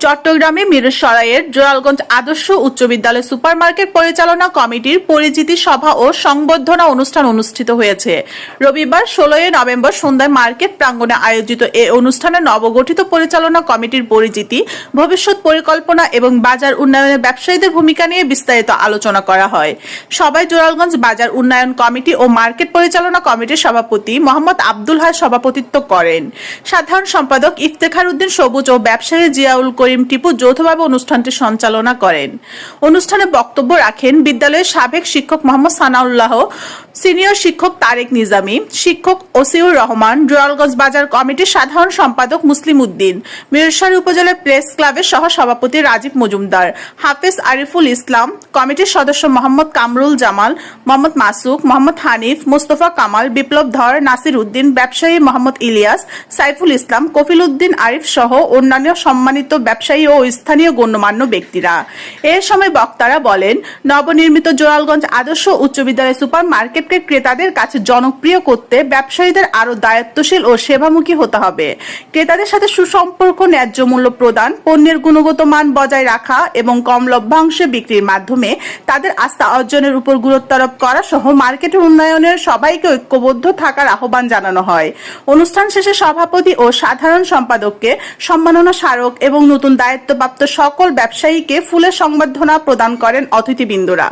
চট্টগ্রামে মিরসরাইয়ের জোরালগঞ্জ আদর্শ উচ্চ বিদ্যালয় সুপারমার্কেট পরিচালনা কমিটির পরিচিতি সভা ও সংবর্ধনা অনুষ্ঠান অনুষ্ঠিত হয়েছে। রবিবার 16 নভেম্বর সন্ধ্যায় মার্কেট প্রাঙ্গণে আয়োজিত এ অনুষ্ঠানে নবগঠিত পরিচালনা কমিটির পরিচিতি, ভবিষ্যৎ পরিকল্পনা এবং বাজার উন্নয়নে ব্যবসায়ীদের ভূমিকা নিয়ে বিস্তারিত আলোচনা করা হয়। সভায় জোরালগঞ্জ বাজার উন্নয়ন কমিটি ও মার্কেট পরিচালনা কমিটির সভাপতি মোহাম্মদ আব্দুল হাই সভাপতিত্ব করেন। সাধারণ সম্পাদক ইফতেখার উদ্দিন সবুজ ও ব্যবসায়ী জিয়াউল করিম টিপু যৌথভাবে অনুষ্ঠানটি সঞ্চালনা করেন। অনুষ্ঠানে বক্তব্য রাখেন বিদ্যালয়ের সাবেক শিক্ষক মোহাম্মদ সানাউল্লাহ, সিনিয়র শিক্ষক তারেক নিজামী, শিক্ষক ওসিউর রহমান, জোরালগঞ্জ বাজার কমিটির সাধারণ সম্পাদক মুসলিম উদ্দিন, মিরসরাই উপজেলা প্রেস ক্লাবের সহ সভাপতি রাজীব মজুমদার, হাফেজ আরিফুল ইসলাম, কমিটির সদস্য মোহাম্মদ কামরুল জামাল, মোহাম্মদ মাসুক, মোহাম্মদ হানিফ, মোস্তফা কামাল, বিপ্লব ধর, নাসির উদ্দিন, ব্যবসায়ী মোহাম্মদ ইলিয়াস, সাইফুল ইসলাম, কফিল উদ্দিন আরিফ সহ অন্যান্য সম্মানিত ব্যবসায়ী ও স্থানীয় গণ্যমান্য ব্যক্তিরা। এ সময় বক্তারা বলেন, নবনির্মিত জোরালগঞ্জ আদর্শ উচ্চ বিদ্যালয় সুপার মার্কেটকে ক্রেতাদের কাছে জনপ্রিয় করতে ব্যবসায়ীদের আরো দায়িত্বশীল ও সেবামুখী হতে হবে। ক্রেতাদের সাথে সুসম্পর্ক, ন্যায্য মূল্য প্রদান, পণ্যের গুণগত মান বজায় রাখা এবং কম লভ্যাংশে বিক্রির মাধ্যমে তাদের আস্থা অর্জনের উপর গুরুত্ব আরোপ করা সহ মার্কেটের উন্নয়নের সবাইকে ঐক্যবদ্ধ থাকার আহ্বান জানানো হয়। অনুষ্ঠান শেষে সভাপতি ও সাধারণ সম্পাদককে সম্মাননা স্মারক এবং নতুন দায়িত্বপ্রাপ্ত সকল ব্যবসায়ীকে ফুলের সংবর্ধনা প্রদান করেন অতিথিবৃন্দরা।